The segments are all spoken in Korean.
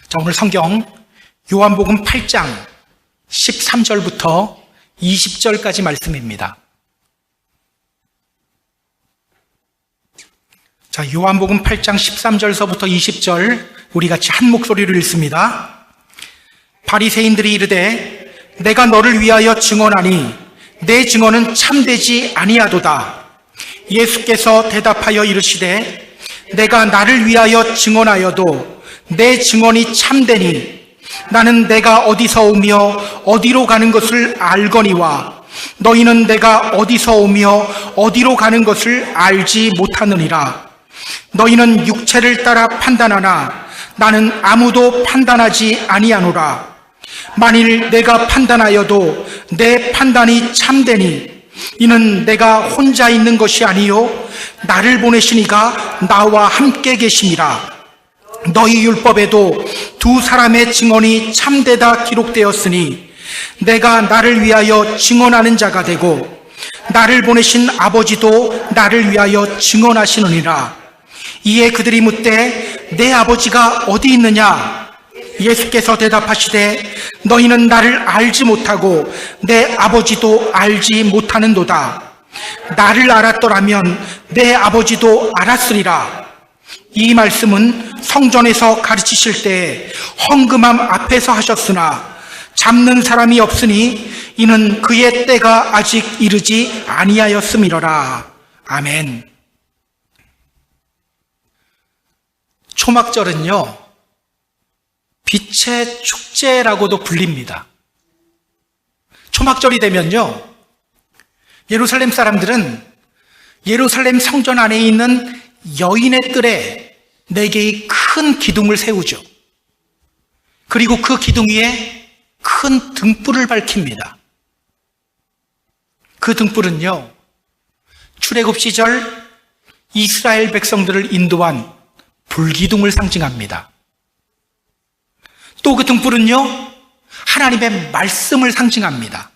자, 오늘 성경 요한복음 8장 13절부터 20절까지 말씀입니다. 자, 요한복음 8장 13절서부터 20절 우리 같이 한 목소리로 읽습니다. 바리새인들이 이르되 내가 너를 위하여 증언하니 내 증언은 참되지 아니하도다. 예수께서 대답하여 이르시되 내가 나를 위하여 증언하여도 내 증언이 참되니 나는 내가 어디서 오며 어디로 가는 것을 알거니와 너희는 내가 어디서 오며 어디로 가는 것을 알지 못하느니라. 너희는 육체를 따라 판단하나 나는 아무도 판단하지 아니하노라. 만일 내가 판단하여도 내 판단이 참되니 이는 내가 혼자 있는 것이 아니요 나를 보내신 이가 나와 함께 계심이라. 너희 율법에도 두 사람의 증언이 참되다 기록되었으니 내가 나를 위하여 증언하는 자가 되고 나를 보내신 아버지도 나를 위하여 증언하시느니라. 이에 그들이 묻되 내 아버지가 어디 있느냐? 예수께서 대답하시되 너희는 나를 알지 못하고 내 아버지도 알지 못하는도다. 나를 알았더라면 내 아버지도 알았으리라. 이 말씀은 성전에서 가르치실 때 헌금함 앞에서 하셨으나 잡는 사람이 없으니 이는 그의 때가 아직 이르지 아니하였음이로라. 아멘. 초막절은요, 빛의 축제라고도 불립니다. 초막절이 되면요, 예루살렘 사람들은 예루살렘 성전 안에 있는 여인의 뜰에 4개의 큰 기둥을 세우죠. 그리고 그 기둥 위에 큰 등불을 밝힙니다. 그 등불은요, 출애굽 시절 이스라엘 백성들을 인도한 불기둥을 상징합니다. 또 그 등불은요, 하나님의 말씀을 상징합니다.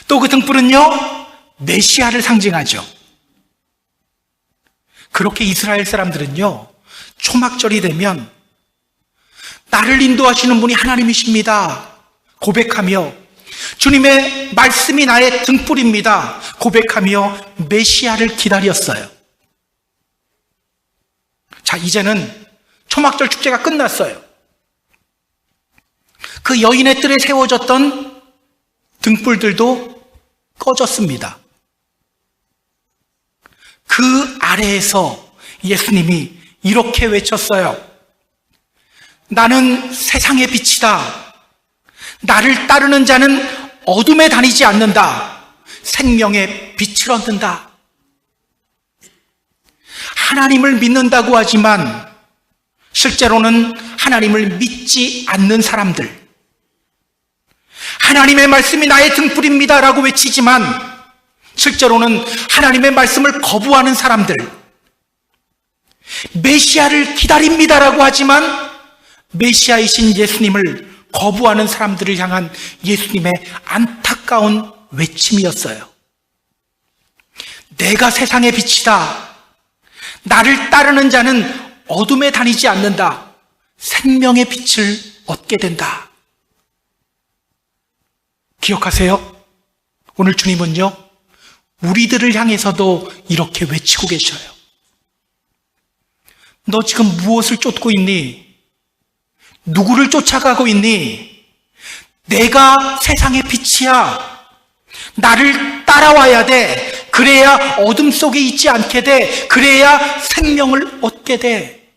또 그 등불은요, 메시아를 상징하죠. 그렇게 이스라엘 사람들은요, 초막절이 되면 나를 인도하시는 분이 하나님이십니다 고백하며, 주님의 말씀이 나의 등불입니다 고백하며 메시아를 기다렸어요. 자, 이제는 초막절 축제가 끝났어요. 그 여인의 뜰에 세워졌던 등불들도 꺼졌습니다. 그 아래에서 예수님이 이렇게 외쳤어요. 나는 세상의 빛이다. 나를 따르는 자는 어둠에 다니지 않는다. 생명의 빛을 얻는다. 하나님을 믿는다고 하지만 실제로는 하나님을 믿지 않는 사람들, 하나님의 말씀이 나의 등불입니다 라고 외치지만 실제로는 하나님의 말씀을 거부하는 사람들, 메시아를 기다립니다라고 하지만 메시아이신 예수님을 거부하는 사람들을 향한 예수님의 안타까운 외침이었어요. 내가 세상의 빛이다. 나를 따르는 자는 어둠에 다니지 않는다. 생명의 빛을 얻게 된다. 기억하세요? 오늘 주님은요, 우리들을 향해서도 이렇게 외치고 계셔요. 너 지금 무엇을 쫓고 있니? 누구를 쫓아가고 있니? 내가 세상의 빛이야. 나를 따라와야 돼. 그래야 어둠 속에 있지 않게 돼. 그래야 생명을 얻게 돼.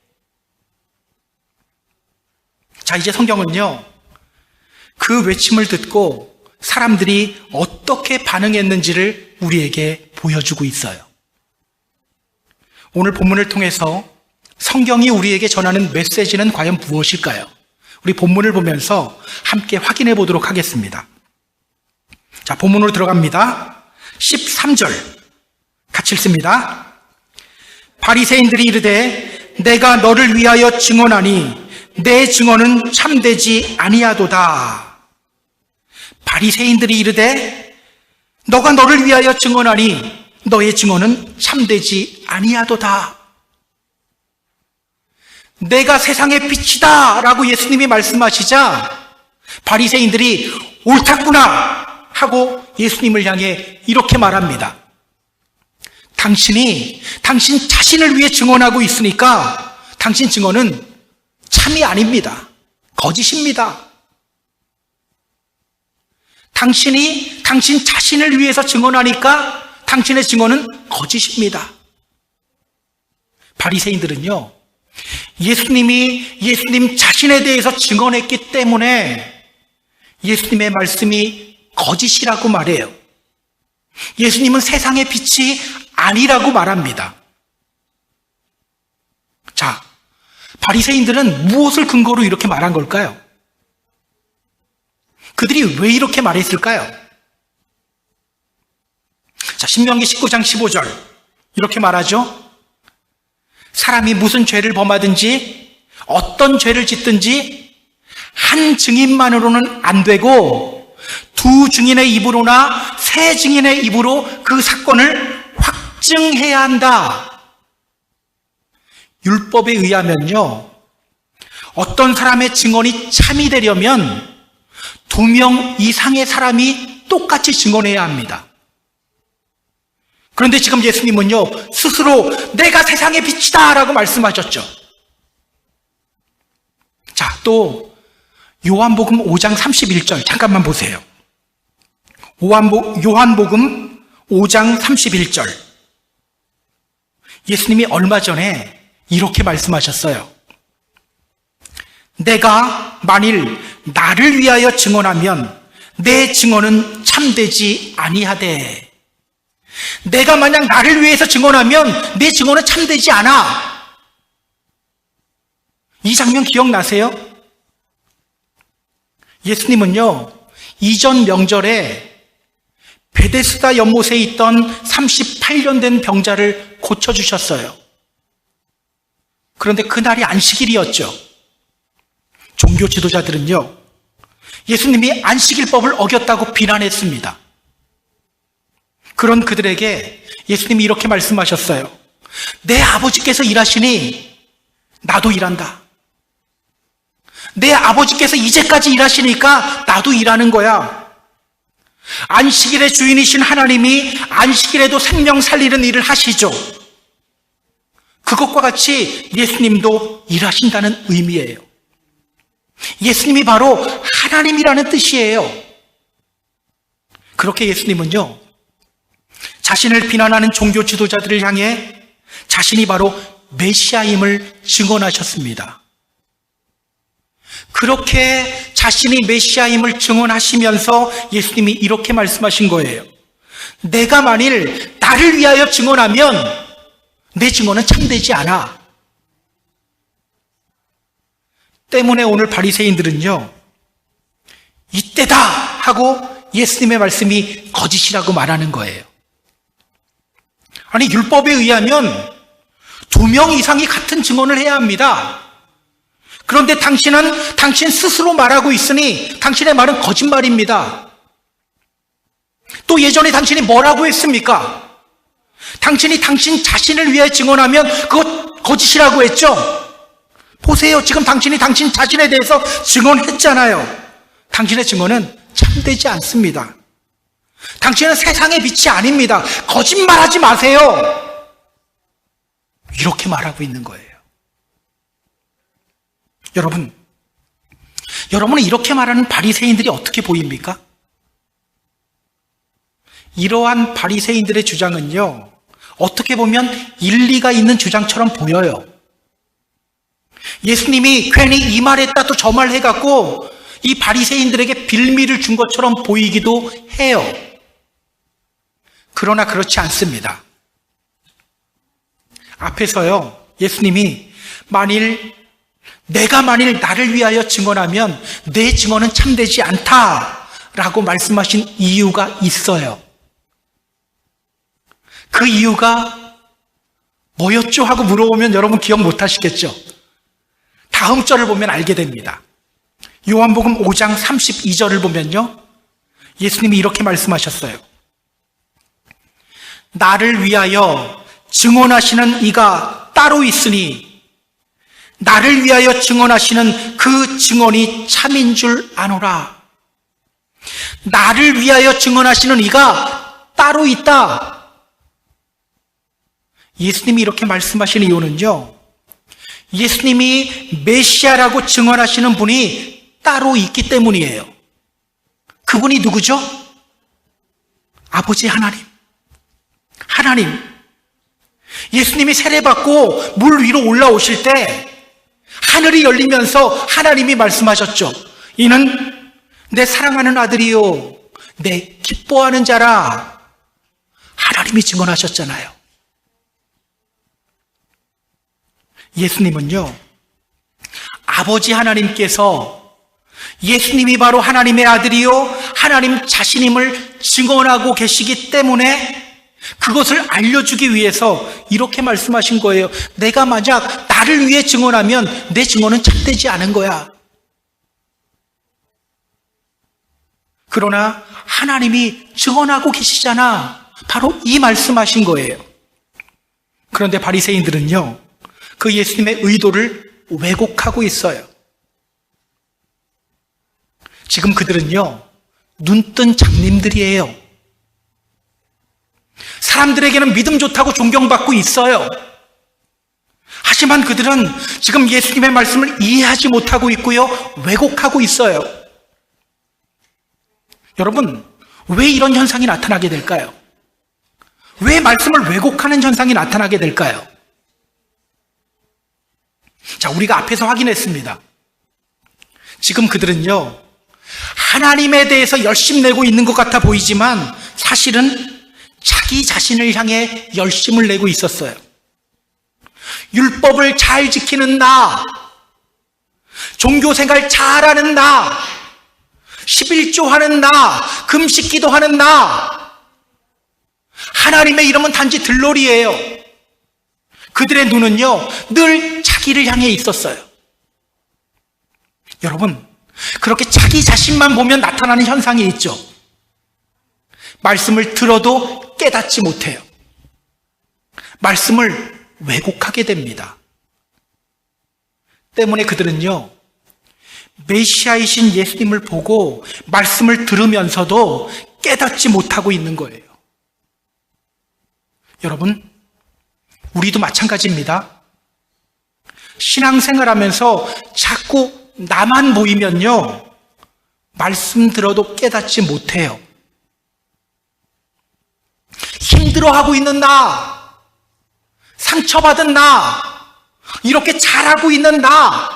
자, 이제 성경은요, 그 외침을 듣고 사람들이 어떻게 반응했는지를 우리에게 보여주고 있어요. 오늘 본문을 통해서 성경이 우리에게 전하는 메시지는 과연 무엇일까요? 우리 본문을 보면서 함께 확인해 보도록 하겠습니다. 자, 본문으로 들어갑니다. 13절 같이 읽습니다. 바리새인들이 이르되 내가 너를 위하여 증언하니 내 증언은 참되지 아니하도다. 바리새인들이 이르되 너가 너를 위하여 증언하니 너의 증언은 참되지 아니하도다. 내가 세상의 빛이다 라고 예수님이 말씀하시자 바리새인들이 옳았구나 하고 예수님을 향해 이렇게 말합니다. 당신 자신을 위해 증언하고 있으니까 당신 증언은 참이 아닙니다. 거짓입니다. 당신 자신을 위해서 증언하니까 당신의 증언은 거짓입니다. 바리새인들은요, 예수님 자신에 대해서 증언했기 때문에 예수님의 말씀이 거짓이라고 말해요. 예수님은 세상의 빛이 아니라고 말합니다. 자, 바리새인들은 무엇을 근거로 이렇게 말한 걸까요? 그들이 왜 이렇게 말했을까요? 자, 신명기 19장 15절 이렇게 말하죠. 사람이 무슨 죄를 범하든지 어떤 죄를 짓든지 한 증인만으로는 안 되고 두 증인의 입으로나 세 증인의 입으로 그 사건을 확증해야 한다. 율법에 의하면요, 어떤 사람의 증언이 참이 되려면 2명 이상의 사람이 똑같이 증언해야 합니다. 그런데 지금 예수님은요, 스스로 내가 세상의 빛이다 라고 말씀하셨죠. 자, 또 요한복음 5장 31절 잠깐만 보세요. 요한복음 5장 31절. 예수님이 얼마 전에 이렇게 말씀하셨어요. 내가 만일 나를 위하여 증언하면 내 증언은 참되지 아니하되, 내가 만약 나를 위해서 증언하면 내 증언은 참되지 않아. 이 장면 기억나세요? 예수님은요, 이전 명절에 베데스다 연못에 있던 38년 된 병자를 고쳐주셨어요. 그런데 그날이 안식일이었죠. 종교 지도자들은요, 예수님이 안식일법을 어겼다고 비난했습니다. 그런 그들에게 예수님이 이렇게 말씀하셨어요. 내 아버지께서 일하시니 나도 일한다. 내 아버지께서 이제까지 일하시니까 나도 일하는 거야. 안식일의 주인이신 하나님이 안식일에도 생명 살리는 일을 하시죠. 그것과 같이 예수님도 일하신다는 의미예요. 예수님이 바로 하나님이라는 뜻이에요. 그렇게 예수님은요, 자신을 비난하는 종교 지도자들을 향해 자신이 바로 메시아임을 증언하셨습니다. 그렇게 자신이 메시아임을 증언하시면서 예수님이 이렇게 말씀하신 거예요. 내가 만일 나를 위하여 증언하면 내 증언은 참되지 않아. 때문에 오늘 바리새인들은요, 이때다 하고 예수님의 말씀이 거짓이라고 말하는 거예요. 아니, 율법에 의하면 2명 이상이 같은 증언을 해야 합니다. 그런데 당신은 당신 스스로 말하고 있으니 당신의 말은 거짓말입니다. 또 예전에 당신이 뭐라고 했습니까? 당신이 당신 자신을 위해 증언하면 그것 거짓이라고 했죠? 보세요. 지금 당신이 당신 자신에 대해서 증언했잖아요. 당신의 증언은 참되지 않습니다. 당신은 세상의 빛이 아닙니다. 거짓말하지 마세요. 이렇게 말하고 있는 거예요. 여러분은 이렇게 말하는 바리새인들이 어떻게 보입니까? 이러한 바리새인들의 주장은요, 어떻게 보면 일리가 있는 주장처럼 보여요. 예수님이 괜히 이 말했다 또 저 말 해갖고 이 바리새인들에게 빌미를 준 것처럼 보이기도 해요. 그러나 그렇지 않습니다. 앞에서요, 예수님이 내가 만일 나를 위하여 증언하면 내 증언은 참되지 않다라고 말씀하신 이유가 있어요. 그 이유가 뭐였죠? 하고 물어보면 여러분 기억 못 하시겠죠? 다음 절을 보면 알게 됩니다. 요한복음 5장 32절을 보면요, 예수님이 이렇게 말씀하셨어요. 나를 위하여 증언하시는 이가 따로 있으니 나를 위하여 증언하시는 그 증언이 참인 줄 아노라. 나를 위하여 증언하시는 이가 따로 있다. 예수님이 이렇게 말씀하시는 이유는요, 예수님이 메시아라고 증언하시는 분이 따로 있기 때문이에요. 그분이 누구죠? 아버지 하나님. 하나님. 예수님이 세례받고 물 위로 올라오실 때 하늘이 열리면서 하나님이 말씀하셨죠. 이는 내 사랑하는 아들이요, 내 기뻐하는 자라. 하나님이 증언하셨잖아요. 예수님은요, 아버지 하나님께서 예수님이 바로 하나님의 아들이요, 하나님 자신임을 증언하고 계시기 때문에 그것을 알려주기 위해서 이렇게 말씀하신 거예요. 내가 만약 나를 위해 증언하면 내 증언은 참되지 않은 거야. 그러나 하나님이 증언하고 계시잖아. 바로 이 말씀하신 거예요. 그런데 바리새인들은요, 그 예수님의 의도를 왜곡하고 있어요. 지금 그들은요, 눈뜬 장님들이에요. 사람들에게는 믿음 좋다고 존경받고 있어요. 하지만 그들은 지금 예수님의 말씀을 이해하지 못하고 있고요, 왜곡하고 있어요. 여러분, 왜 이런 현상이 나타나게 될까요? 왜 말씀을 왜곡하는 현상이 나타나게 될까요? 자, 우리가 앞에서 확인했습니다. 지금 그들은요, 하나님에 대해서 열심내고 있는 것 같아 보이지만 사실은 자기 자신을 향해 열심을 내고 있었어요. 율법을 잘 지키는 나, 종교생활 잘하는 나, 11조 하는 나, 금식 기도하는 나. 하나님의 이름은 단지 들러리예요. 그들의 눈은요, 늘 자기를 향해 있었어요. 여러분, 그렇게 자기 자신만 보면 나타나는 현상이 있죠. 말씀을 들어도 깨닫지 못해요. 말씀을 왜곡하게 됩니다. 때문에 그들은요, 메시아이신 예수님을 보고 말씀을 들으면서도 깨닫지 못하고 있는 거예요. 여러분, 우리도 마찬가지입니다. 신앙생활하면서 자꾸 나만 보이면요, 말씀 들어도 깨닫지 못해요. 힘들어하고 있는 나, 상처받은 나, 이렇게 잘하고 있는 나,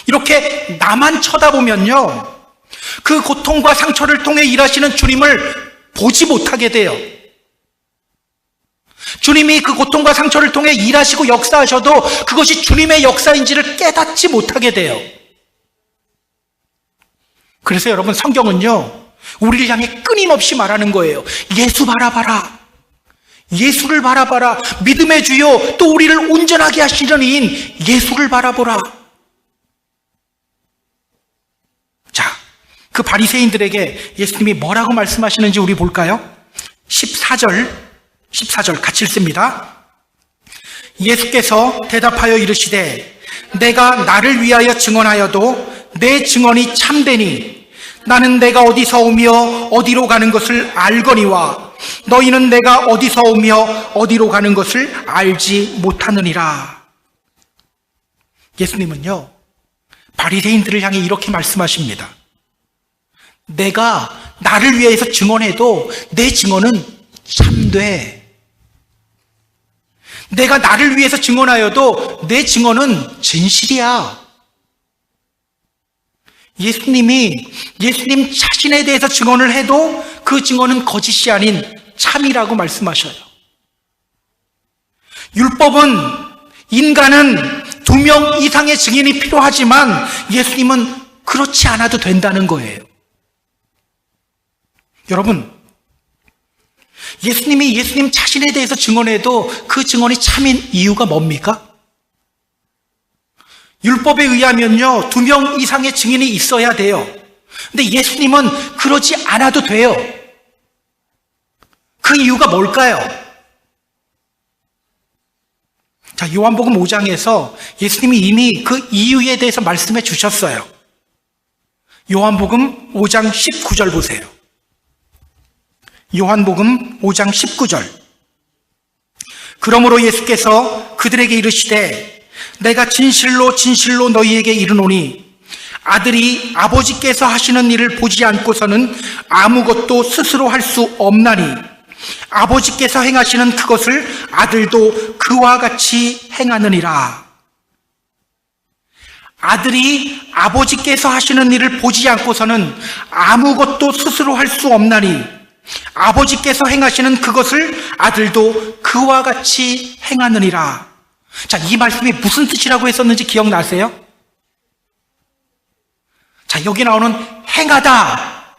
이렇게 나만 쳐다보면요, 그 고통과 상처를 통해 일하시는 주님을 보지 못하게 돼요. 주님이 그 고통과 상처를 통해 일하시고 역사하셔도 그것이 주님의 역사인지를 깨닫지 못하게 돼요. 그래서 여러분, 성경은요, 우리를 향해 끊임없이 말하는 거예요. 예수 바라봐라. 예수를 바라봐라. 믿음의 주요, 또 우리를 온전하게 하시는 이인 예수를 바라보라. 자, 그 바리새인들에게 예수님이 뭐라고 말씀하시는지 우리 볼까요? 14절 같이 읽습니다. 예수께서 대답하여 이르시되 내가 나를 위하여 증언하여도 내 증언이 참되니 나는 내가 어디서 오며 어디로 가는 것을 알거니와 너희는 내가 어디서 오며 어디로 가는 것을 알지 못하느니라. 예수님은요, 바리새인들을 향해 이렇게 말씀하십니다. 내가 나를 위해서 증언해도 내 증언은 참돼. 내가 나를 위해서 증언하여도 내 증언은 진실이야. 예수님 자신에 대해서 증언을 해도 그 증언은 거짓이 아닌 참이라고 말씀하셔요. 율법은, 인간은 2명 이상의 증인이 필요하지만 예수님은 그렇지 않아도 된다는 거예요. 여러분, 예수님이 예수님 자신에 대해서 증언해도 그 증언이 참인 이유가 뭡니까? 율법에 의하면요, 2명 이상의 증인이 있어야 돼요. 근데 예수님은 그러지 않아도 돼요. 그 이유가 뭘까요? 자, 요한복음 5장에서 예수님이 이미 그 이유에 대해서 말씀해 주셨어요. 요한복음 5장 19절 보세요. 요한복음 5장 19절. 그러므로 예수께서 그들에게 이르시되 내가 진실로 진실로 너희에게 이르노니 아들이 아버지께서 하시는 일을 보지 않고서는 아무것도 스스로 할 수 없나니 아버지께서 행하시는 그것을 아들도 그와 같이 행하느니라. 아들이 아버지께서 하시는 일을 보지 않고서는 아무것도 스스로 할 수 없나니 아버지께서 행하시는 그것을 아들도 그와 같이 행하느니라. 자, 이 말씀이 무슨 뜻이라고 했었는지 기억나세요? 자, 여기 나오는 행하다,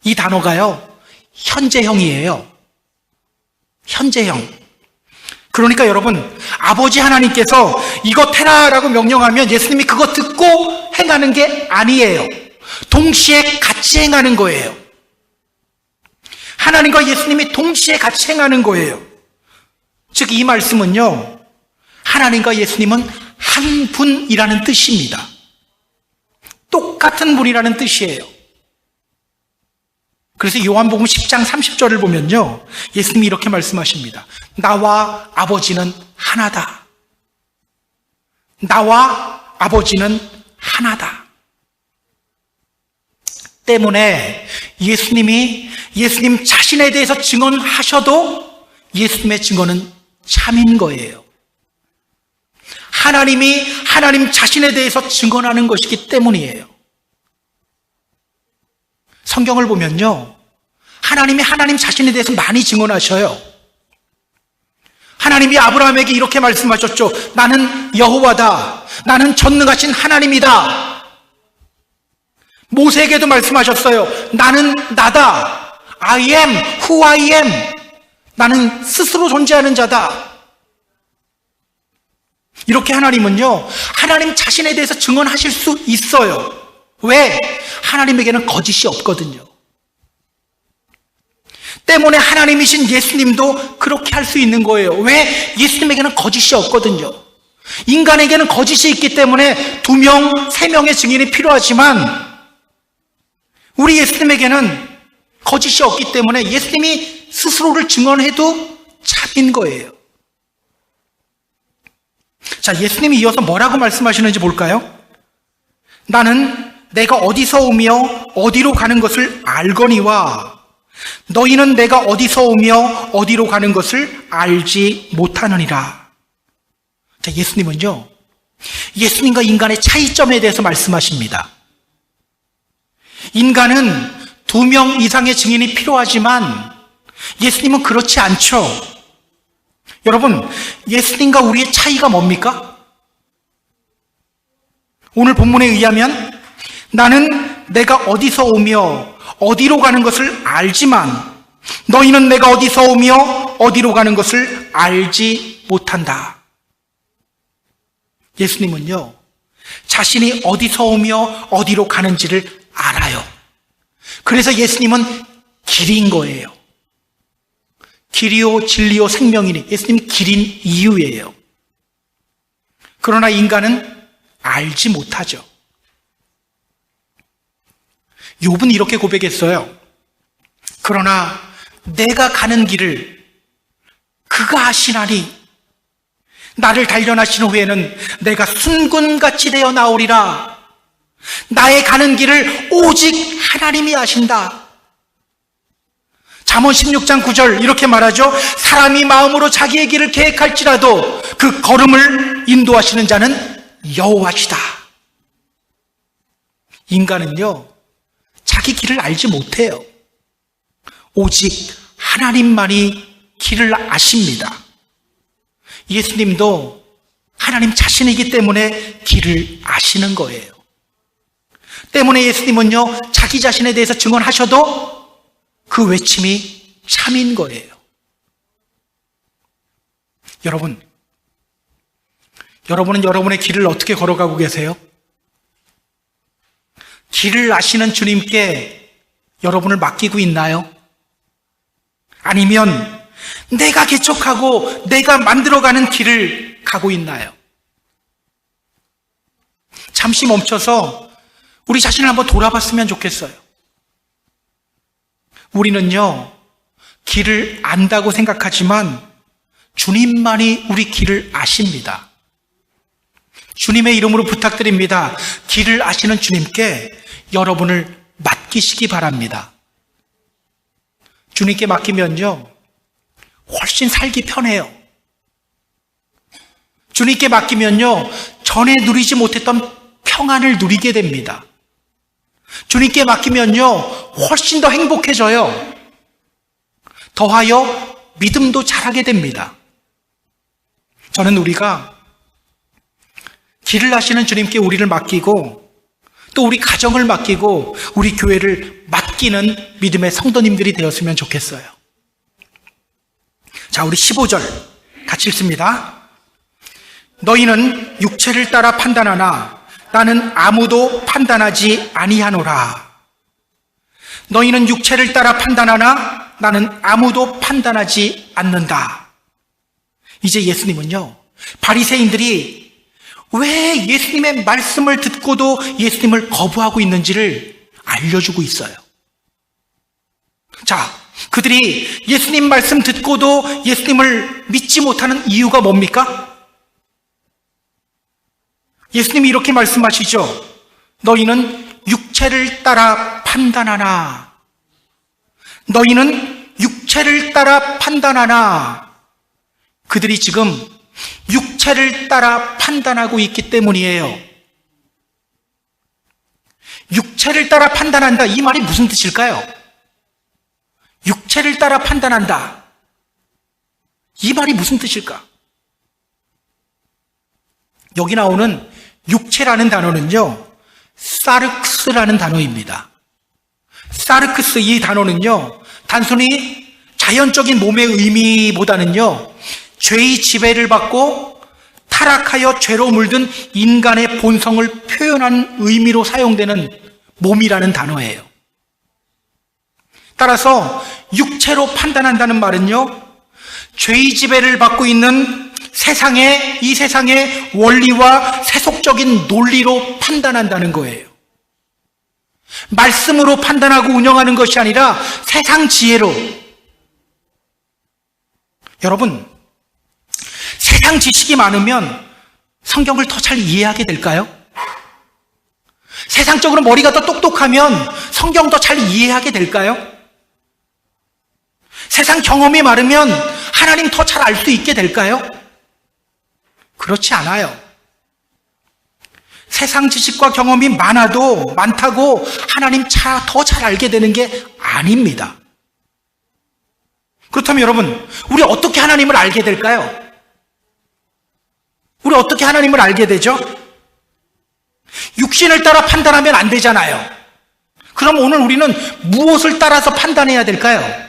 이 단어가요, 현재형이에요. 현재형. 그러니까 여러분, 아버지 하나님께서 이것 해라라고 명령하면 예수님이 그거 듣고 행하는 게 아니에요. 동시에 같이 행하는 거예요. 하나님과 예수님이 동시에 같이 행하는 거예요. 즉, 이 말씀은요, 하나님과 예수님은 한 분이라는 뜻입니다. 똑같은 분이라는 뜻이에요. 그래서 요한복음 10장 30절을 보면요, 예수님이 이렇게 말씀하십니다. 나와 아버지는 하나다. 나와 아버지는 하나다. 때문에 예수님 자신에 대해서 증언하셔도 예수님의 증언은 참인 거예요. 하나님이 하나님 자신에 대해서 증언하는 것이기 때문이에요. 성경을 보면요, 하나님이 하나님 자신에 대해서 많이 증언하셔요. 하나님이 아브라함에게 이렇게 말씀하셨죠. 나는 여호와다. 나는 전능하신 하나님이다. 모세에게도 말씀하셨어요. 나는 나다. I am who I am. 나는 스스로 존재하는 자다. 이렇게 하나님은요, 하나님 자신에 대해서 증언하실 수 있어요. 왜? 하나님에게는 거짓이 없거든요. 때문에 하나님이신 예수님도 그렇게 할 수 있는 거예요. 왜? 예수님에게는 거짓이 없거든요. 인간에게는 거짓이 있기 때문에 2명, 3명의 증인이 필요하지만 우리 예수님에게는 거짓이 없기 때문에 예수님이 스스로를 증언해도 참인 거예요. 자, 예수님이 이어서 뭐라고 말씀하시는지 볼까요? 나는 내가 어디서 오며 어디로 가는 것을 알거니와 너희는 내가 어디서 오며 어디로 가는 것을 알지 못하느니라. 자, 예수님은요, 예수님과 인간의 차이점에 대해서 말씀하십니다. 인간은 2명 이상의 증인이 필요하지만 예수님은 그렇지 않죠. 여러분, 예수님과 우리의 차이가 뭡니까? 오늘 본문에 의하면 나는 내가 어디서 오며 어디로 가는 것을 알지만 너희는 내가 어디서 오며 어디로 가는 것을 알지 못한다. 예수님은요, 자신이 어디서 오며 어디로 가는지를 알아요. 그래서 예수님은 길인 거예요. 길이요 진리요 생명이니 예수님이 길인 이유예요. 그러나 인간은 알지 못하죠. 욥은 이렇게 고백했어요. 그러나 내가 가는 길을 그가 아시나니 나를 단련하신 후에는 내가 순군같이 되어 나오리라. 나의 가는 길을 오직 하나님이 아신다. 잠언 16장 9절 이렇게 말하죠. 사람이 마음으로 자기의 길을 계획할지라도 그 걸음을 인도하시는 자는 여호와시다. 인간은요, 자기 길을 알지 못해요. 오직 하나님만이 길을 아십니다. 예수님도 하나님 자신이기 때문에 길을 아시는 거예요. 때문에 예수님은요, 자기 자신에 대해서 증언하셔도 그 외침이 참인 거예요. 여러분은 여러분의 길을 어떻게 걸어가고 계세요? 길을 아시는 주님께 여러분을 맡기고 있나요? 아니면 내가 개척하고 내가 만들어가는 길을 가고 있나요? 잠시 멈춰서 우리 자신을 한번 돌아봤으면 좋겠어요. 우리는요, 길을 안다고 생각하지만 주님만이 우리 길을 아십니다. 주님의 이름으로 부탁드립니다. 길을 아시는 주님께 여러분을 맡기시기 바랍니다. 주님께 맡기면요, 훨씬 살기 편해요. 주님께 맡기면요, 전에 누리지 못했던 평안을 누리게 됩니다. 주님께 맡기면요, 훨씬 더 행복해져요. 더하여 믿음도 자라게 됩니다. 저는 우리가 길을 아시는 주님께 우리를 맡기고 또 우리 가정을 맡기고 우리 교회를 맡기는 믿음의 성도님들이 되었으면 좋겠어요. 자, 우리 15절 같이 읽습니다. 너희는 육체를 따라 판단하나 나는 아무도 판단하지 아니하노라. 너희는 육체를 따라 판단하나 나는 아무도 판단하지 않는다. 이제 예수님은요, 바리새인들이 왜 예수님의 말씀을 듣고도 예수님을 거부하고 있는지를 알려주고 있어요. 자, 그들이 예수님 말씀 듣고도 예수님을 믿지 못하는 이유가 뭡니까? 예수님이 이렇게 말씀하시죠. 너희는 육체를 따라 판단하나. 너희는 육체를 따라 판단하나. 그들이 지금 육체를 따라 판단하고 있기 때문이에요. 육체를 따라 판단한다. 이 말이 무슨 뜻일까요? 육체를 따라 판단한다. 이 말이 무슨 뜻일까? 여기 나오는 육체라는 단어는요, 사르크스라는 단어입니다. 사르크스, 이 단어는요, 단순히 자연적인 몸의 의미보다는요, 죄의 지배를 받고 타락하여 죄로 물든 인간의 본성을 표현한 의미로 사용되는 몸이라는 단어예요. 따라서 육체로 판단한다는 말은요, 죄의 지배를 받고 있는 이 세상의 원리와 세속적인 논리로 판단한다는 거예요. 말씀으로 판단하고 운영하는 것이 아니라 세상 지혜로. 여러분, 세상 지식이 많으면 성경을 더 잘 이해하게 될까요? 세상적으로 머리가 더 똑똑하면 성경 더 잘 이해하게 될까요? 세상 경험이 많으면 하나님 더 잘 알 수 있게 될까요? 그렇지 않아요. 세상 지식과 경험이 많다고 하나님 더 잘 알게 되는 게 아닙니다. 그렇다면 여러분, 우리 어떻게 하나님을 알게 될까요? 우리 어떻게 하나님을 알게 되죠? 육신을 따라 판단하면 안 되잖아요. 그럼 오늘 우리는 무엇을 따라서 판단해야 될까요?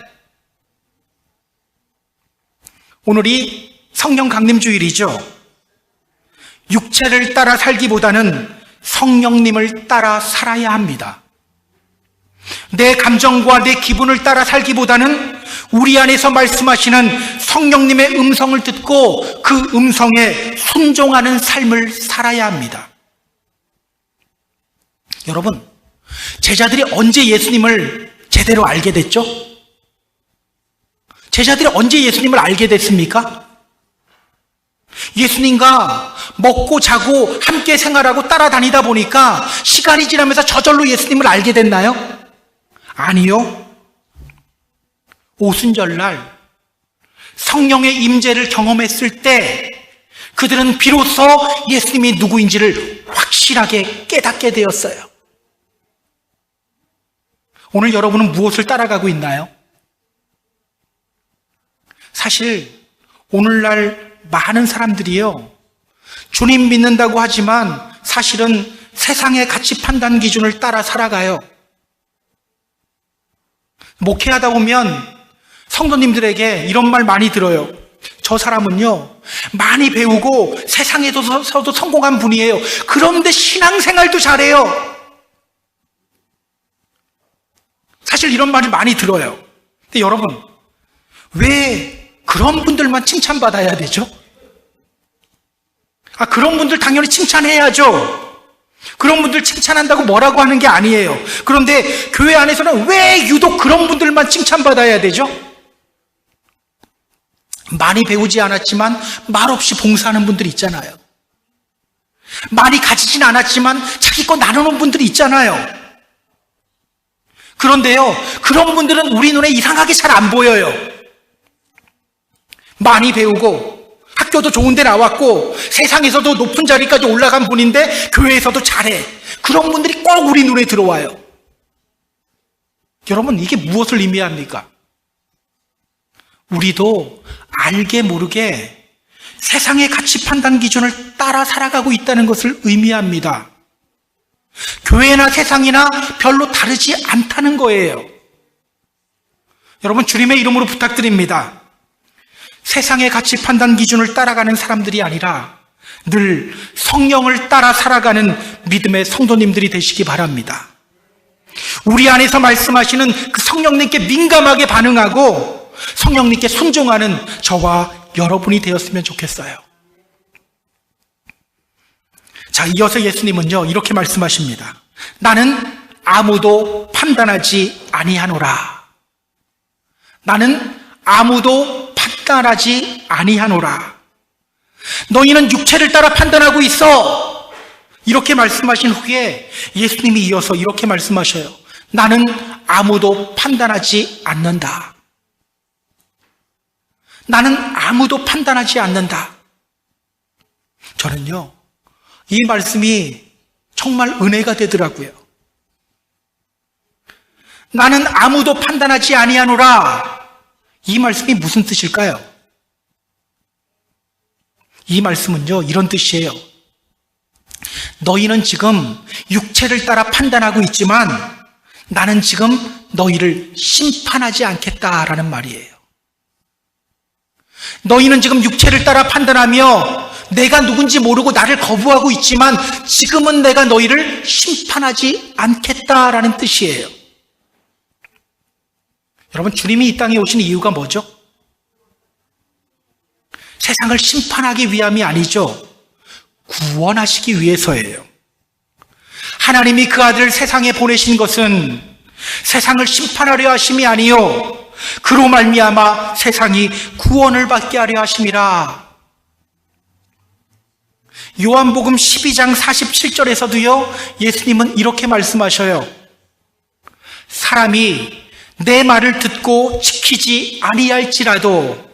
오늘이 성령 강림주일이죠. 육체를 따라 살기보다는 성령님을 따라 살아야 합니다. 내 감정과 내 기분을 따라 살기보다는 우리 안에서 말씀하시는 성령님의 음성을 듣고 그 음성에 순종하는 삶을 살아야 합니다. 여러분, 제자들이 언제 예수님을 제대로 알게 됐죠? 제자들이 언제 예수님을 알게 됐습니까? 예수님과 먹고 자고 함께 생활하고 따라다니다 보니까 시간이 지나면서 저절로 예수님을 알게 됐나요? 아니요. 오순절날 성령의 임재를 경험했을 때 그들은 비로소 예수님이 누구인지를 확실하게 깨닫게 되었어요. 오늘 여러분은 무엇을 따라가고 있나요? 사실 오늘날 많은 사람들이요, 주님 믿는다고 하지만 사실은 세상의 가치 판단 기준을 따라 살아가요. 목회하다 보면 성도님들에게 이런 말 많이 들어요. 저 사람은요, 많이 배우고 세상에서도 성공한 분이에요. 그런데 신앙생활도 잘해요. 사실 이런 말을 많이 들어요. 근데 여러분, 왜 그런 분들만 칭찬받아야 되죠? 그런 분들 당연히 칭찬해야죠. 그런 분들 칭찬한다고 뭐라고 하는 게 아니에요. 그런데 교회 안에서는 왜 유독 그런 분들만 칭찬받아야 되죠? 많이 배우지 않았지만 말없이 봉사하는 분들 있잖아요. 많이 가지진 않았지만 자기 거 나누는 분들이 있잖아요. 그런데요, 그런 분들은 우리 눈에 이상하게 잘 안 보여요. 많이 배우고 학교도 좋은 데 나왔고 세상에서도 높은 자리까지 올라간 분인데 교회에서도 잘해. 그런 분들이 꼭 우리 눈에 들어와요. 여러분, 이게 무엇을 의미합니까? 우리도 알게 모르게 세상의 가치 판단 기준을 따라 살아가고 있다는 것을 의미합니다. 교회나 세상이나 별로 다르지 않다는 거예요. 여러분, 주님의 이름으로 부탁드립니다. 세상의 가치 판단 기준을 따라가는 사람들이 아니라 늘 성령을 따라 살아가는 믿음의 성도님들이 되시기 바랍니다. 우리 안에서 말씀하시는 그 성령님께 민감하게 반응하고 성령님께 순종하는 저와 여러분이 되었으면 좋겠어요. 자, 이어서 예수님은요, 이렇게 말씀하십니다. 나는 아무도 판단하지 아니하노라. 나는 아무도 판단하지 아니하노라. 너희는 육체를 따라 판단하고 있어. 이렇게 말씀하신 후에 예수님이 이어서 이렇게 말씀하셔요. 나는 아무도 판단하지 않는다. 나는 아무도 판단하지 않는다. 저는요, 이 말씀이 정말 은혜가 되더라고요. 나는 아무도 판단하지 아니하노라. 이 말씀이 무슨 뜻일까요? 이 말씀은요, 이런 뜻이에요. 너희는 지금 육체를 따라 판단하고 있지만 나는 지금 너희를 심판하지 않겠다라는 말이에요. 너희는 지금 육체를 따라 판단하며 내가 누군지 모르고 나를 거부하고 있지만 지금은 내가 너희를 심판하지 않겠다라는 뜻이에요. 여러분, 주님이 이 땅에 오신 이유가 뭐죠? 세상을 심판하기 위함이 아니죠. 구원하시기 위해서예요. 하나님이 그 아들을 세상에 보내신 것은 세상을 심판하려 하심이 아니요 그로 말미암아 세상이 구원을 받게 하려 하심이라. 요한복음 12장 47절에서도요 예수님은 이렇게 말씀하셔요. 사람이 내 말을 듣고 지키지 아니할지라도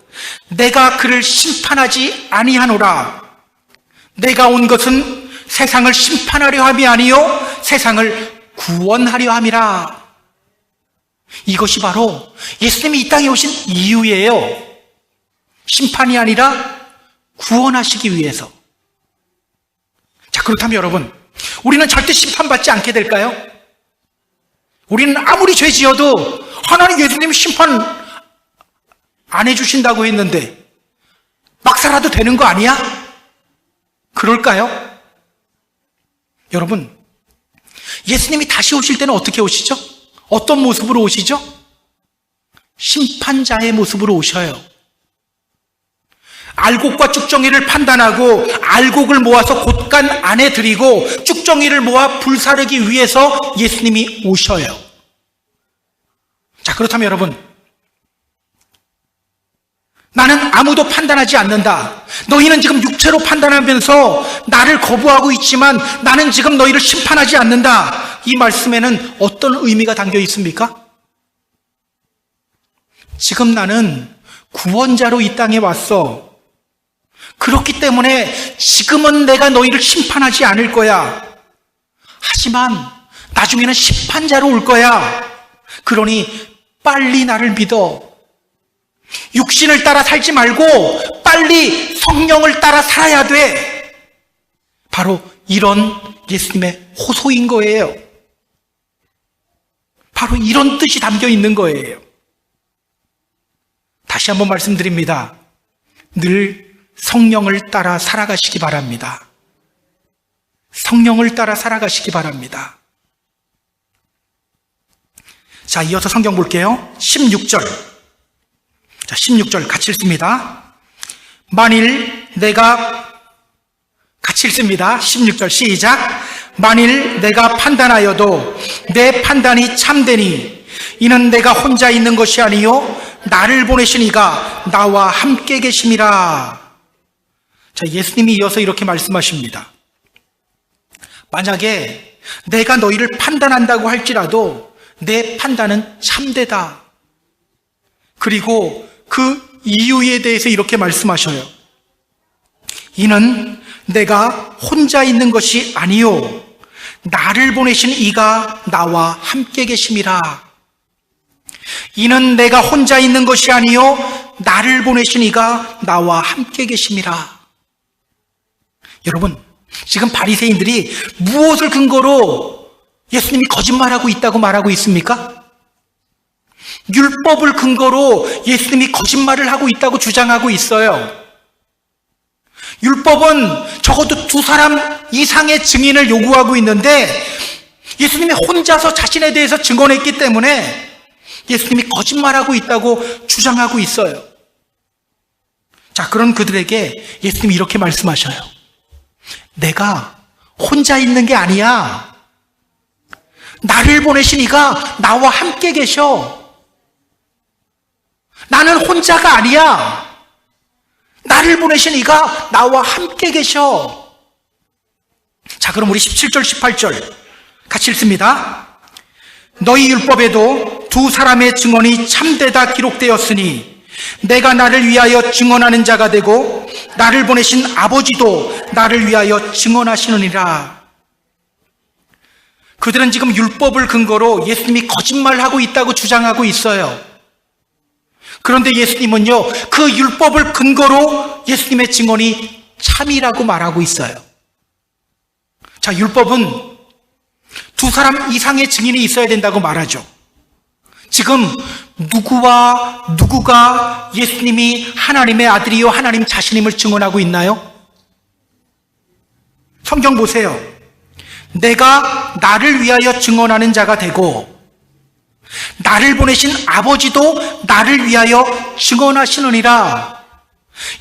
내가 그를 심판하지 아니하노라. 내가 온 것은 세상을 심판하려 함이 아니요 세상을 구원하려 함이라. 이것이 바로 예수님이 이 땅에 오신 이유예요. 심판이 아니라 구원하시기 위해서. 자, 그렇다면 여러분, 우리는 절대 심판받지 않게 될까요? 우리는 아무리 죄 지어도 하나님 예수님이 심판 안 해주신다고 했는데 막 살아도 되는 거 아니야? 그럴까요? 여러분, 예수님이 다시 오실 때는 어떻게 오시죠? 어떤 모습으로 오시죠? 심판자의 모습으로 오셔요. 알곡과 쭉정이를 판단하고 알곡을 모아서 곳간 안에 들이고 쭉정이를 모아 불사르기 위해서 예수님이 오셔요. 자, 그렇다면 여러분, 나는 아무도 판단하지 않는다. 너희는 지금 육체로 판단하면서 나를 거부하고 있지만 나는 지금 너희를 심판하지 않는다. 이 말씀에는 어떤 의미가 담겨 있습니까? 지금 나는 구원자로 이 땅에 왔어. 그렇기 때문에 지금은 내가 너희를 심판하지 않을 거야. 하지만 나중에는 심판자로 올 거야. 그러니 빨리 나를 믿어. 육신을 따라 살지 말고 빨리 성령을 따라 살아야 돼. 바로 이런 예수님의 호소인 거예요. 바로 이런 뜻이 담겨 있는 거예요. 다시 한번 말씀드립니다. 늘 성령을 따라 살아가시기 바랍니다. 성령을 따라 살아가시기 바랍니다. 자, 이어서 성경 볼게요. 16절. 자, 16절 같이 읽습니다. 만일 내가 같이 읽습니다. 16절 시작. 만일 내가 판단하여도 내 판단이 참되니 이는 내가 혼자 있는 것이 아니요 나를 보내신 이가 나와 함께 계심이라. 자, 예수님이 이어서 이렇게 말씀하십니다. 만약에 내가 너희를 판단한다고 할지라도 내 판단은 참되다. 그리고 그 이유에 대해서 이렇게 말씀하셔요. 이는 내가 혼자 있는 것이 아니요 나를 보내신 이가 나와 함께 계심이라. 이는 내가 혼자 있는 것이 아니요 나를 보내신 이가 나와 함께 계심이라. 여러분, 지금 바리새인들이 무엇을 근거로 예수님이 거짓말하고 있다고 말하고 있습니까? 율법을 근거로 예수님이 거짓말을 하고 있다고 주장하고 있어요. 율법은 적어도 2사람 이상의 증인을 요구하고 있는데 예수님이 혼자서 자신에 대해서 증언했기 때문에 예수님이 거짓말하고 있다고 주장하고 있어요. 자, 그런 그들에게 예수님이 이렇게 말씀하셔요. 내가 혼자 있는 게 아니야. 나를 보내신 이가 나와 함께 계셔. 나는 혼자가 아니야. 나를 보내신 이가 나와 함께 계셔. 자, 그럼 우리 17절 18절 같이 읽습니다. 너희 율법에도 2사람의 증언이 참되다 기록되었으니 내가 나를 위하여 증언하는 자가 되고 나를 보내신 아버지도 나를 위하여 증언하시느니라. 그들은 지금 율법을 근거로 예수님이 거짓말하고 있다고 주장하고 있어요. 그런데 예수님은요, 그 율법을 근거로 예수님의 증언이 참이라고 말하고 있어요. 자, 율법은 2사람 이상의 증인이 있어야 된다고 말하죠. 지금 누구가 예수님이 하나님의 아들이요 하나님 자신임을 증언하고 있나요? 성경 보세요. 내가 나를 위하여 증언하는 자가 되고 나를 보내신 아버지도 나를 위하여 증언하시느니라.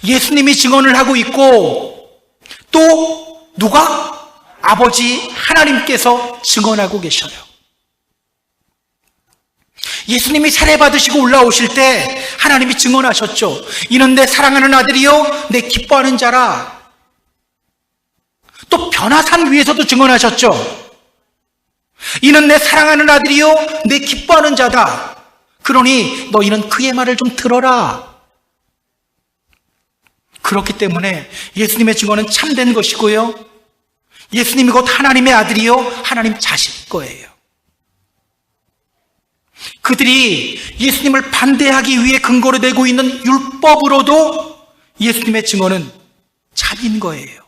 예수님이 증언을 하고 있고 또 누가? 아버지 하나님께서 증언하고 계셔요. 예수님이 세례 받으시고 올라오실 때 하나님이 증언하셨죠. 이는 내 사랑하는 아들이요 내 기뻐하는 자라. 또 변화산 위에서도 증언하셨죠. 이는 내 사랑하는 아들이요 내 기뻐하는 자다. 그러니 너희는 그의 말을 좀 들어라. 그렇기 때문에 예수님의 증언은 참된 것이고요, 예수님이 곧 하나님의 아들이요 하나님 자신일 거예요. 그들이 예수님을 반대하기 위해 근거로 되고 있는 율법으로도 예수님의 증언은 참인 거예요.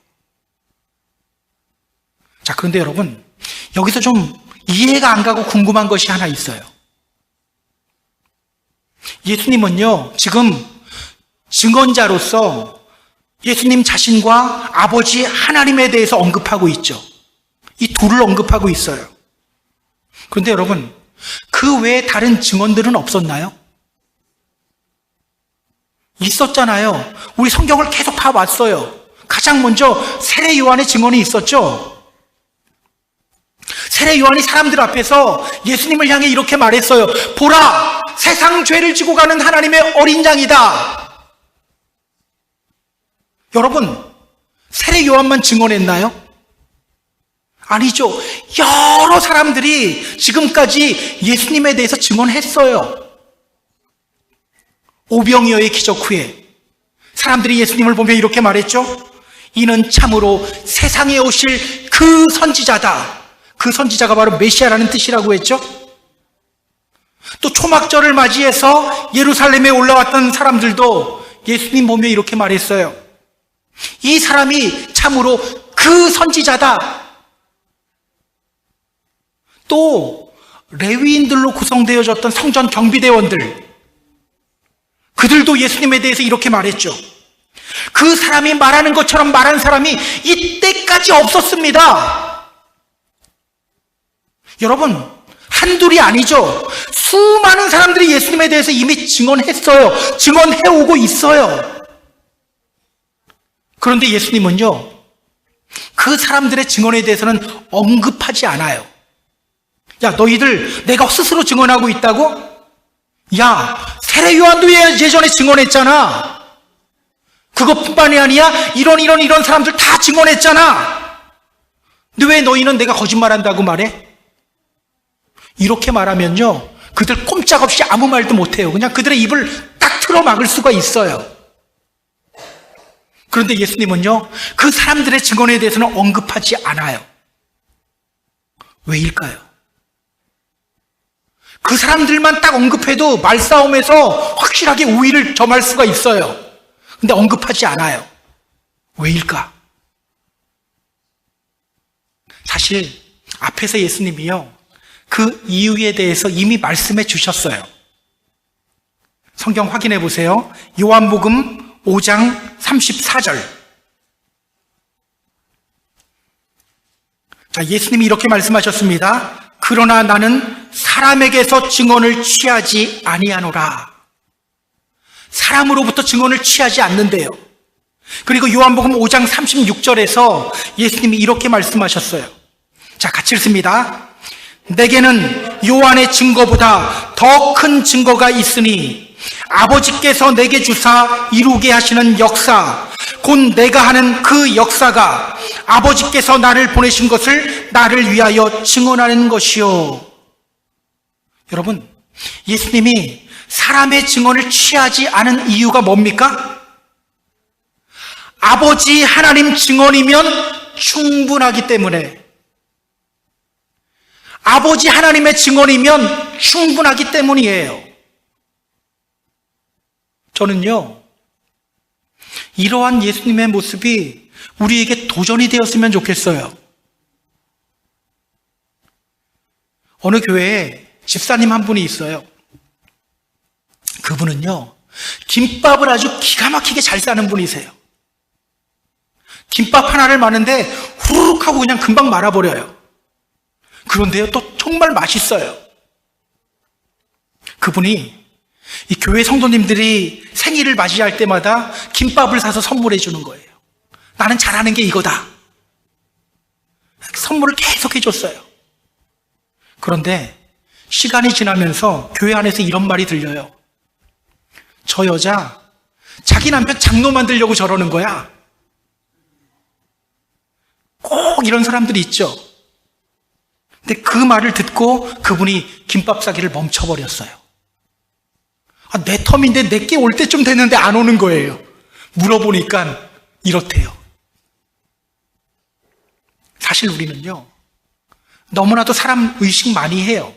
자, 그런데 여러분, 여기서 좀 이해가 안 가고 궁금한 것이 하나 있어요. 예수님은요, 지금 증언자로서 예수님 자신과 아버지 하나님에 대해서 언급하고 있죠. 이 둘을 언급하고 있어요. 그런데 여러분, 그 외에 다른 증언들은 없었나요? 있었잖아요. 우리 성경을 계속 봐왔어요. 가장 먼저 세례 요한의 증언이 있었죠. 세례 요한이 사람들 앞에서 예수님을 향해 이렇게 말했어요. 보라, 세상 죄를 지고 가는 하나님의 어린 양이다. 여러분, 세례 요한만 증언했나요? 아니죠. 여러 사람들이 지금까지 예수님에 대해서 증언했어요. 오병이어의 기적 후에 사람들이 예수님을 보며 이렇게 말했죠. 이는 참으로 세상에 오실 그 선지자다. 그 선지자가 바로 메시아라는 뜻이라고 했죠. 또 초막절을 맞이해서 예루살렘에 올라왔던 사람들도 예수님 보며 이렇게 말했어요. 이 사람이 참으로 그 선지자다. 또 레위인들로 구성되어졌던 성전 경비대원들, 그들도 예수님에 대해서 이렇게 말했죠. 그 사람이 말하는 것처럼 말한 사람이 이때까지 없었습니다. 여러분, 한둘이 아니죠. 수많은 사람들이 예수님에 대해서 이미 증언했어요. 증언해오고 있어요. 그런데 예수님은요, 그 사람들의 증언에 대해서는 언급하지 않아요. 야, 너희들 내가 스스로 증언하고 있다고? 야, 세례 요한도 예전에 증언했잖아. 그것뿐만이 아니야. 이런 사람들 다 증언했잖아. 근데 왜 너희는 내가 거짓말한다고 말해? 이렇게 말하면요, 그들 꼼짝없이 아무 말도 못해요. 그냥 그들의 입을 딱 틀어막을 수가 있어요. 그런데 예수님은요, 그 사람들의 증언에 대해서는 언급하지 않아요. 왜일까요? 그 사람들만 딱 언급해도 말싸움에서 확실하게 우위를 점할 수가 있어요. 근데 언급하지 않아요. 왜일까? 사실 앞에서 예수님이요, 그 이유에 대해서 이미 말씀해 주셨어요. 성경 확인해 보세요. 요한복음 5장 34절. 자, 예수님이 이렇게 말씀하셨습니다. 그러나 나는 사람에게서 증언을 취하지 아니하노라. 사람으로부터 증언을 취하지 않는데요. 그리고 요한복음 5장 36절에서 예수님이 이렇게 말씀하셨어요. 자, 같이 읽습니다. 내게는 요한의 증거보다 더 큰 증거가 있으니 아버지께서 내게 주사 이루게 하시는 역사, 곧 내가 하는 그 역사가 아버지께서 나를 보내신 것을 나를 위하여 증언하는 것이요. 여러분, 예수님이 사람의 증언을 취하지 않은 이유가 뭡니까? 아버지 하나님 증언이면 충분하기 때문에, 아버지 하나님의 증언이면 충분하기 때문이에요. 저는요, 이러한 예수님의 모습이 우리에게 도전이 되었으면 좋겠어요. 어느 교회에 집사님 한 분이 있어요. 그분은요, 김밥을 아주 기가 막히게 잘 싸는 분이세요. 김밥 하나를 마는데 후루룩 하고 그냥 금방 말아버려요. 그런데요, 또 정말 맛있어요. 그분이 이 교회 성도님들이 생일을 맞이할 때마다 김밥을 사서 선물해 주는 거예요. 나는 잘하는 게 이거다. 선물을 계속 해줬어요. 그런데 시간이 지나면서 교회 안에서 이런 말이 들려요. 저 여자 자기 남편 장로 만들려고 저러는 거야. 꼭 이런 사람들이 있죠. 근데 그 말을 듣고 그분이 김밥 싸기를 멈춰버렸어요. 아, 내 텀인데 내게 올 때쯤 됐는데 안 오는 거예요. 물어보니까 이렇대요. 사실 우리는요, 너무나도 사람 의식 많이 해요.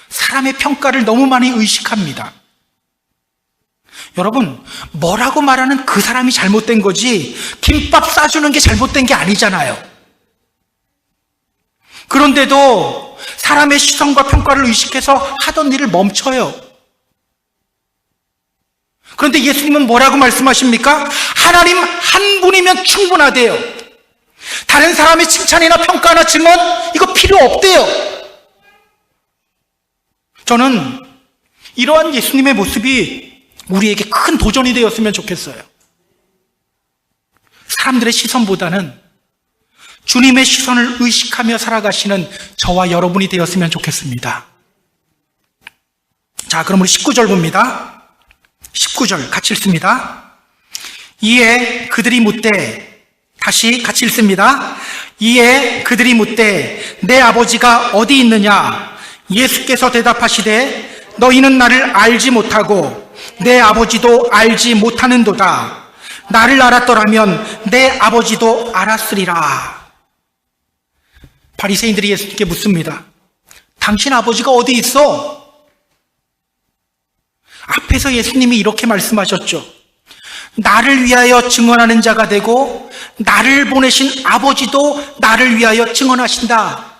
사람의 평가를 너무 많이 의식합니다. 여러분, 뭐라고 말하는 그 사람이 잘못된 거지 김밥 싸주는 게 잘못된 게 아니잖아요. 그런데도 사람의 시선과 평가를 의식해서 하던 일을 멈춰요. 그런데 예수님은 뭐라고 말씀하십니까? 하나님 한 분이면 충분하대요. 다른 사람의 칭찬이나 평가나 증언, 이거 필요 없대요. 저는 이러한 예수님의 모습이 우리에게 큰 도전이 되었으면 좋겠어요. 사람들의 시선보다는 주님의 시선을 의식하며 살아가시는 저와 여러분이 되었으면 좋겠습니다. 자, 그럼 우리 19절 봅니다. 19절 같이 읽습니다. 이에 그들이 묻되, 다시 같이 읽습니다. 이에 그들이 묻되 내 아버지가 어디 있느냐? 예수께서 대답하시되 너희는 나를 알지 못하고 내 아버지도 알지 못하는도다. 나를 알았더라면 내 아버지도 알았으리라. 바리새인들이 예수님께 묻습니다. 당신 아버지가 어디 있어? 앞에서 예수님이 이렇게 말씀하셨죠. 나를 위하여 증언하는 자가 되고 나를 보내신 아버지도 나를 위하여 증언하신다.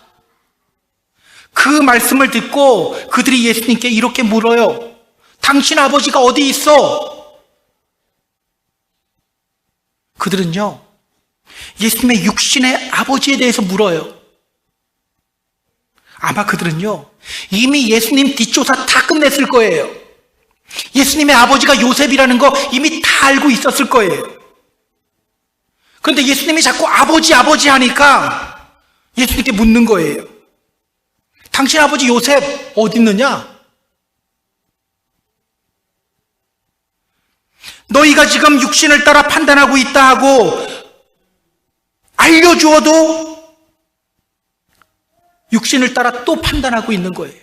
그 말씀을 듣고 그들이 예수님께 이렇게 물어요. 당신 아버지가 어디 있어? 그들은요, 예수님의 육신의 아버지에 대해서 물어요. 아마 그들은요, 이미 예수님 뒷조사 다 끝냈을 거예요. 예수님의 아버지가 요셉이라는 거 이미 다 알고 있었을 거예요. 그런데 예수님이 자꾸 아버지 하니까 예수님께 묻는 거예요. 당신 아버지 요셉 어디 있느냐? 너희가 지금 육신을 따라 판단하고 있다 하고 알려주어도 육신을 따라 또 판단하고 있는 거예요.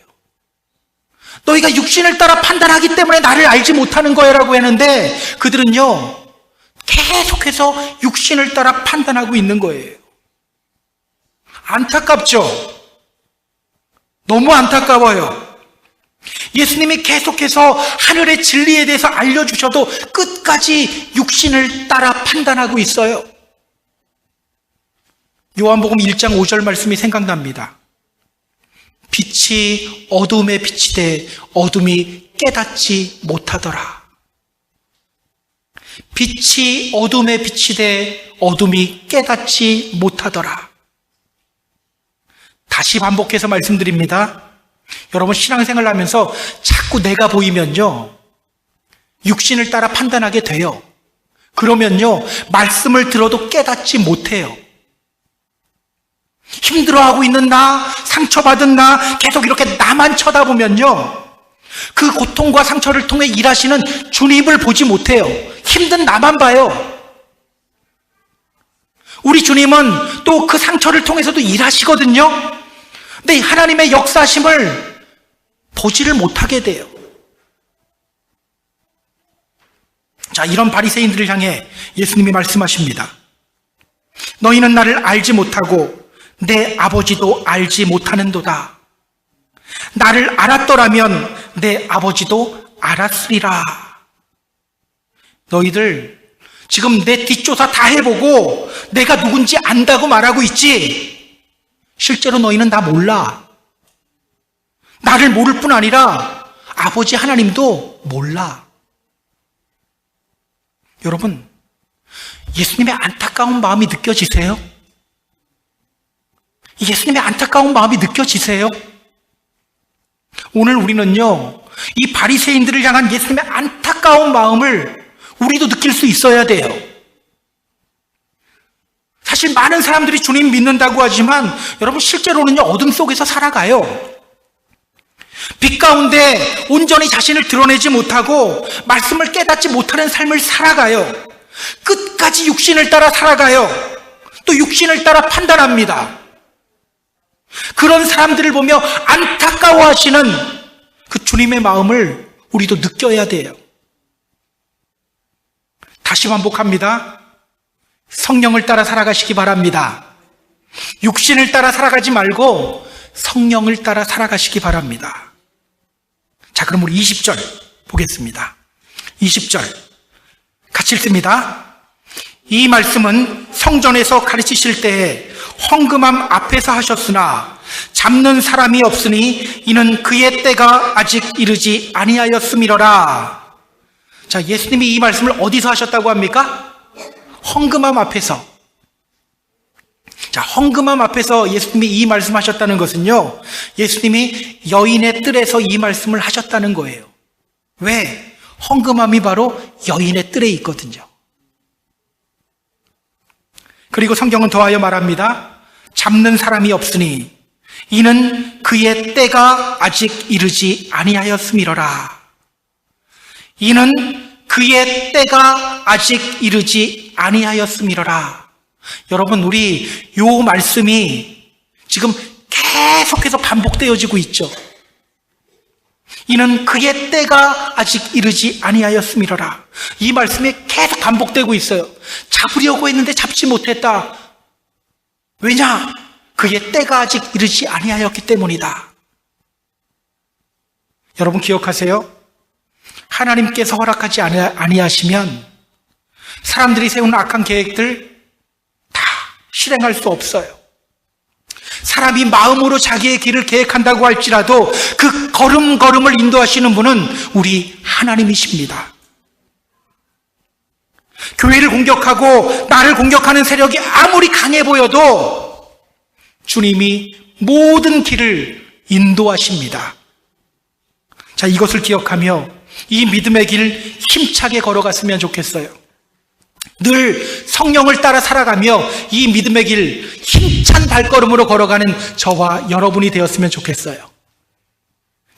너희가 육신을 따라 판단하기 때문에 나를 알지 못하는 거야라고 했는데 그들은요 계속해서 육신을 따라 판단하고 있는 거예요. 안타깝죠? 너무 안타까워요. 예수님이 계속해서 하늘의 진리에 대해서 알려주셔도 끝까지 육신을 따라 판단하고 있어요. 요한복음 1장 5절 말씀이 생각납니다. 빛이 어둠에 비치되 어둠이 깨닫지 못하더라. 빛이 어둠에 비치되 어둠이 깨닫지 못하더라. 다시 반복해서 말씀드립니다. 여러분 신앙생활 하면서 자꾸 내가 보이면요 육신을 따라 판단하게 돼요. 그러면요 말씀을 들어도 깨닫지 못해요. 힘들어하고 있는 나, 상처받은 나 계속 이렇게 나만 쳐다보면요 그 고통과 상처를 통해 일하시는 주님을 보지 못해요. 힘든 나만 봐요. 우리 주님은 또 그 상처를 통해서도 일하시거든요. 근데 하나님의 역사심을 보지를 못하게 돼요. 자, 이런 바리새인들을 향해 예수님이 말씀하십니다. 너희는 나를 알지 못하고 내 아버지도 알지 못하는도다. 나를 알았더라면 내 아버지도 알았으리라. 너희들 지금 내 뒷조사 다 해보고 내가 누군지 안다고 말하고 있지. 실제로 너희는 나 몰라. 나를 모를 뿐 아니라 아버지 하나님도 몰라. 여러분, 예수님의 안타까운 마음이 느껴지세요? 예수님의 안타까운 마음이 느껴지세요? 오늘 우리는요, 이 바리새인들을 향한 예수님의 안타까운 마음을 우리도 느낄 수 있어야 돼요. 사실 많은 사람들이 주님 믿는다고 하지만 여러분 실제로는요 어둠 속에서 살아가요. 빛 가운데 온전히 자신을 드러내지 못하고 말씀을 깨닫지 못하는 삶을 살아가요. 끝까지 육신을 따라 살아가요. 또 육신을 따라 판단합니다. 그런 사람들을 보며 안타까워하시는 그 주님의 마음을 우리도 느껴야 돼요. 다시 반복합니다. 성령을 따라 살아가시기 바랍니다. 육신을 따라 살아가지 말고 성령을 따라 살아가시기 바랍니다. 자, 그럼 우리 20절 보겠습니다. 20절 같이 읽습니다. 이 말씀은 성전에서 가르치실 때에 헌금함 앞에서 하셨으나 잡는 사람이 없으니 이는 그의 때가 아직 이르지 아니하였음이로라. 자, 예수님이 이 말씀을 어디서 하셨다고 합니까? 헌금함 앞에서. 자, 헌금함 앞에서 예수님이 이 말씀하셨다는 것은요, 예수님이 여인의 뜰에서 이 말씀을 하셨다는 거예요. 왜? 헌금함이 바로 여인의 뜰에 있거든요. 그리고 성경은 더하여 말합니다. 잡는 사람이 없으니 이는 그의 때가 아직 이르지 아니하였음이로라. 이는 그의 때가 아직 이르지 아니하였음이로라. 여러분, 우리 요 말씀이 지금 계속해서 반복되어지고 있죠. 이는 그의 때가 아직 이르지 아니하였음이로라. 이 말씀이 계속 반복되고 있어요. 잡으려고 했는데 잡지 못했다. 왜냐? 그의 때가 아직 이르지 아니하였기 때문이다. 여러분 기억하세요? 하나님께서 허락하지 아니하시면 사람들이 세운 악한 계획들 다 실행할 수 없어요. 사람이 마음으로 자기의 길을 계획한다고 할지라도 그 걸음걸음을 인도하시는 분은 우리 하나님이십니다. 교회를 공격하고 나를 공격하는 세력이 아무리 강해 보여도 주님이 모든 길을 인도하십니다. 자, 이것을 기억하며 이 믿음의 길 힘차게 걸어갔으면 좋겠어요. 늘 성령을 따라 살아가며 이 믿음의 길 힘찬 발걸음으로 걸어가는 저와 여러분이 되었으면 좋겠어요.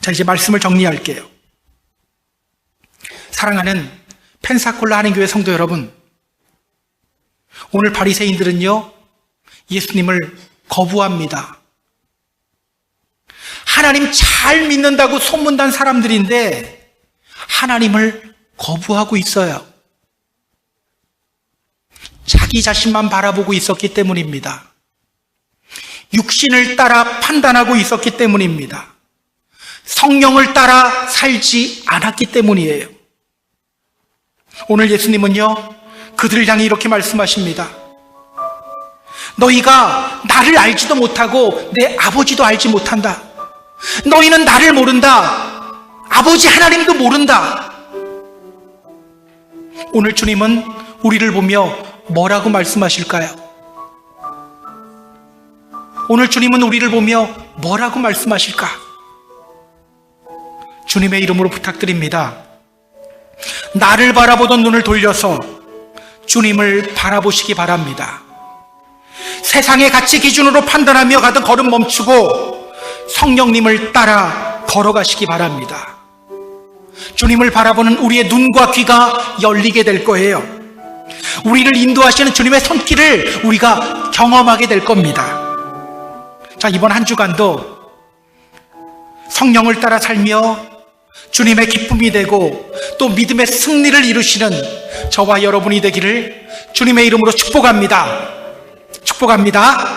자, 이제 말씀을 정리할게요. 사랑하는 펜사콜라 한인교회 성도 여러분, 오늘 바리새인들은요 예수님을 거부합니다. 하나님 잘 믿는다고 소문난 사람들인데 하나님을 거부하고 있어요. 자기 자신만 바라보고 있었기 때문입니다. 육신을 따라 판단하고 있었기 때문입니다. 성령을 따라 살지 않았기 때문이에요. 오늘 예수님은요 그들을 향해 이렇게 말씀하십니다. 너희가 나를 알지도 못하고 내 아버지도 알지 못한다. 너희는 나를 모른다. 아버지 하나님도 모른다. 오늘 주님은 우리를 보며 뭐라고 말씀하실까요? 오늘 주님은 우리를 보며 뭐라고 말씀하실까? 주님의 이름으로 부탁드립니다. 나를 바라보던 눈을 돌려서 주님을 바라보시기 바랍니다. 세상의 가치 기준으로 판단하며 가던 걸음 멈추고 성령님을 따라 걸어가시기 바랍니다. 주님을 바라보는 우리의 눈과 귀가 열리게 될 거예요. 우리를 인도하시는 주님의 손길을 우리가 경험하게 될 겁니다. 자, 이번 한 주간도 성령을 따라 살며 주님의 기쁨이 되고 또 믿음의 승리를 이루시는 저와 여러분이 되기를 주님의 이름으로 축복합니다. 축복합니다.